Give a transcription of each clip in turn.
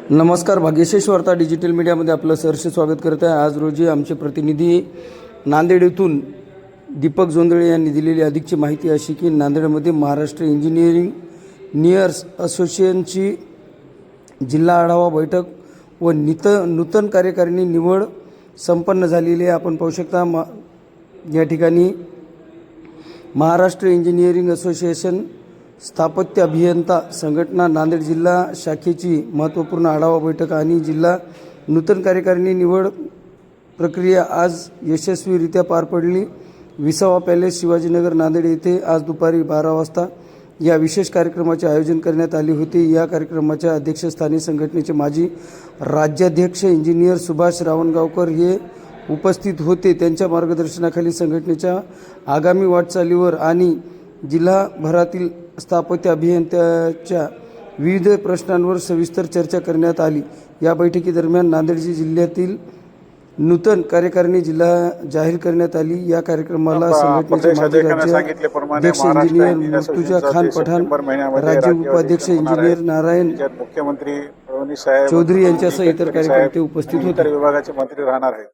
नमस्कार, भाग्यशेष वार्ता डिजिटल मीडियामध्ये आपलं सहर्ष स्वागत करत आहे। आज रोजी आमचे प्रतिनिधी नांदेड येथून दीपक जोंधळे यांनी दिलेली अधिकची माहिती अशी की नांदेडमध्ये महाराष्ट्र इंजिनिअरिंग नियर्स असोसिएशनची जिल्हा आढावा बैठक व नूतन कार्यकारिणी निवड संपन्न झालेली आहे। आपण पाहू शकता या ठिकाणी महाराष्ट्र इंजिनिअरिंग असोसिएशन स्थापत्य अभियंता संघटना नांदेड जिल्हा शाखेची महत्त्वपूर्ण आढावा बैठक आणि जिल्हा नूतन कार्यकारिणी निवड प्रक्रिया आज यशस्वीरित्या पार पडली। विसावा पॅलेस शिवाजीनगर नांदेड येथे आज दुपारी 12 वाजता या विशेष कार्यक्रमाचे आयोजन करण्यात आले होते। या कार्यक्रमाच्या अध्यक्षस्थानी संघटनेचे माजी राज्याध्यक्ष इंजिनियर सुभाष रावणगावकर हे उपस्थित होते। त्यांच्या मार्गदर्शनाखाली संघटनेच्या आगामी वाटचालीवर आणि जिल्हाभरातील स्थापत्य अभियंत्याच्या विविध प्रश्नांवर सविस्तर चर्चा करण्यात आली। या बैठकीदरम्यान नांदेड जिल्ह्यातील नूतन कार्यकारिणी जिल्हा जाहीर करण्यात आली। या कार्यक्रमाला संघटनेचे माजी राज्याध्यक्ष इंजिनियर मुर्तुजा खान पठाण, राज्य उपाध्यक्ष इंजिनियर नारायण मुख्यमंत्री चौधरी यांच्यासह इतर कार्यकर्ते उपस्थित होते। विभागाचे मंत्री राहणार आहेत।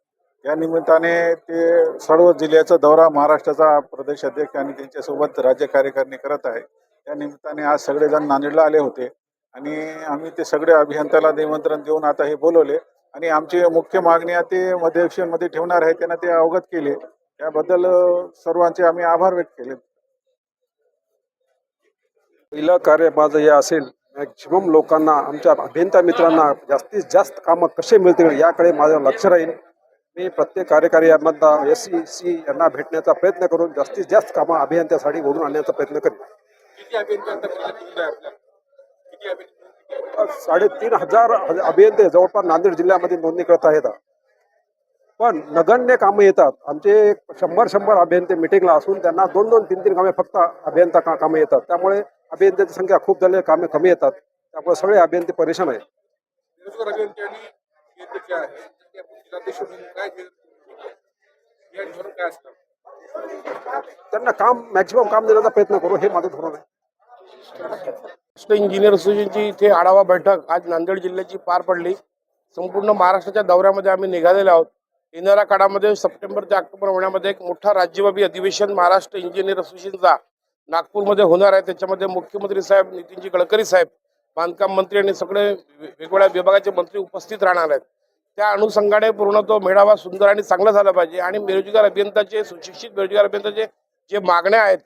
या निमित्ताने ते सर्व जिल्ह्याचा दौरा महाराष्ट्राचा प्रदेश अध्यक्ष आणि त्यांच्यासोबत राज्य कार्यकारिणी करत आहे। त्या निमित्ताने आज सगळेजण नांदेडला आले होते आणि आम्ही ते सगळे अभियंत्याला निमंत्रण देऊन आता हे बोलवले आणि आमची मुख्य मागण्या ते अधिवेशनमध्ये ठेवणार आहे त्यांना ते अवगत केले। याबद्दल सर्वांचे आम्ही आभार व्यक्त केले। पहिलं कार्य माझं हे असेल, मॅक्सिमम लोकांना आमच्या अभियंता मित्रांना जास्तीत जास्त कामं कसे मिळतील याकडे माझं लक्ष राहील। मी प्रत्येक कार्यकारी यामधला SEC यांना भेटण्याचा प्रयत्न करून जास्तीत जास्त कामं अभियंत्यासाठी घडून आणण्याचा प्रयत्न करेन। 3,500 अभियंते जवळपास नांदेड जिल्ह्यामध्ये नोंदणी करत आहेत, पण नगण्य कामं येतात। आमचे 100 अभियंते मिटिंगला असून त्यांना 2-2, 3-3 कामे फक्त अभियंता कामे येतात। त्यामुळे अभियंत्याची संख्या खूप झाली, कामे कमी येतात, त्यामुळे सगळे अभियंते परेशान आहेत। त्यांना काम मॅक्सिमम काम देण्याचा प्रयत्न करू, हे माझं धोरण आहे। महाराष्ट्र इंजिनियर असोसिएशनची इथे आढावा बैठक आज नांदेड जिल्ह्याची पार पडली। संपूर्ण महाराष्ट्राच्या दौऱ्यामध्ये आम्ही निघालेलो आहोत। येणाऱ्या काळामध्ये सप्टेंबर ते ऑक्टोबर महिन्यामध्ये एक मोठा राज्यव्यापी अधिवेशन महाराष्ट्र इंजिनियर असोसिएशनचा नागपूरमध्ये होणार आहे। त्याच्यामध्ये मुख्यमंत्री साहेब, नितीनजी गडकरी साहेब, बांधकाम मंत्री आणि सगळे वेगवेगळ्या विभागाचे मंत्री उपस्थित राहणार आहेत। त्या अनुषंगाने पूर्ण तो मेळावा सुंदर आणि चांगला झाला पाहिजे आणि बेरोजगार अभियंताचे, सुशिक्षित बेरोजगार अभियंताचे जे मागण्या आहेत,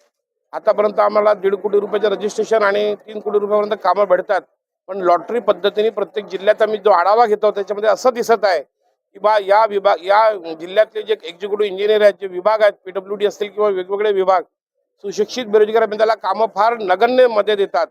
आतापर्यंत आम्हाला 1.5 कोटी रुपयाचे रजिस्ट्रेशन आणि 3 कोटी रुपयापर्यंत कामं भेटतात, पण लॉटरी पद्धतीने प्रत्येक जिल्ह्यात आम्ही जो आढावा घेतो त्याच्यामध्ये असं दिसत आहे की या जिल्ह्यातले जे एक्झिक्युटिव्ह इंजिनियर आहेत, जे विभाग आहेत, PWD असतील किंवा वेगवेगळे विभाग, सुशिक्षित बेरोजगार अभियंत्याला कामं फार नगण्य मध्ये देतात।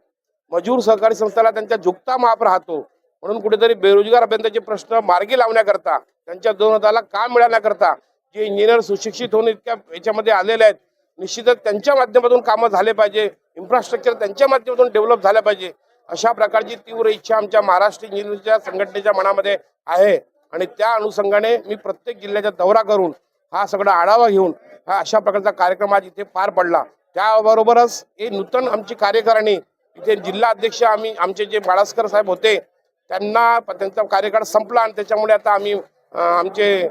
मजूर सहकारी संस्थेला त्यांच्या झुकता माप राहतो, म्हणून कुठेतरी बेरोजगार अभियंत्याचे प्रश्न मार्गी लावण्याकरता, त्यांच्या दोनताला काम मिळण्याकरता जे इंजिनियर सुशिक्षित होऊन इतक्या याच्यामध्ये आलेले आहेत, निश्चितच त्यांच्या माध्यमातून कामं झाले पाहिजे, इन्फ्रास्ट्रक्चर त्यांच्या माध्यमातून डेव्हलप झालं पाहिजे, अशा प्रकारची तीव्र इच्छा आमच्या महाराष्ट्र इंजिनिअरिंगच्या संघटनेच्या मनामध्ये आहे। आणि त्या अनुषंगाने मी प्रत्येक जिल्ह्याचा दौरा करून हा सगळा आढावा घेऊन हा अशा प्रकारचा कार्यक्रम आज इथे पार पडला। त्याबरोबरच हे नूतन आमची कार्यकारिणी इथे जिल्हा अध्यक्ष आमचे जे बाळास्कर साहेब होते त्यांचा कार्यकाळ संपला आणि त्याच्यामुळे आता आम्ही आमचे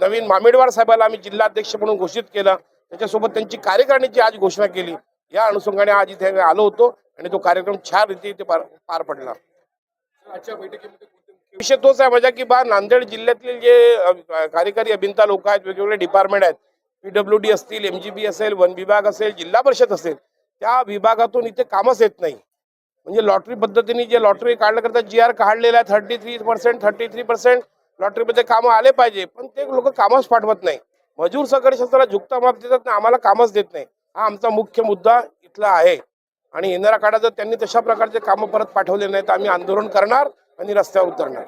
नवीन मामेडवार साहेबाला आम्ही जिल्हा अध्यक्ष म्हणून घोषित केलं। त्याच्यासोबत त्यांची कार्यकारिणीची आज घोषणा केली। या अनुषंगाने आज इथे आलो होतो आणि तो कार्यक्रम छान रीती इथे पार पडला। विषय तोच आहे माझा की नांदेड जिल्ह्यातील जे कार्यकारी अभियंता लोक आहेत, वेगवेगळे डिपार्टमेंट आहेत, PWD असतील, MGB असेल, वन विभाग असेल, जिल्हा परिषद असेल, त्या विभागातून इथे कामच येत नाही। म्हणजे लॉटरी पद्धतीने जे लॉटरी काढण्याकरता GR काढलेला आहे 33% लॉटरीमध्ये कामं आले पाहिजे, पण ते लोक कामच पाठवत नाही। मजूर सहकारी संस्थेला झुकता माप देतात ना, आम्हाला कामच देत नाही। हा आमचा मुख्य मुद्दा इथला आहे आणि येणाऱ्या काळात जर त्यांनी तशा प्रकारचे कामं परत पाठवले नाही तर आम्ही आंदोलन करणार आणि रस्त्यावर उतरणार।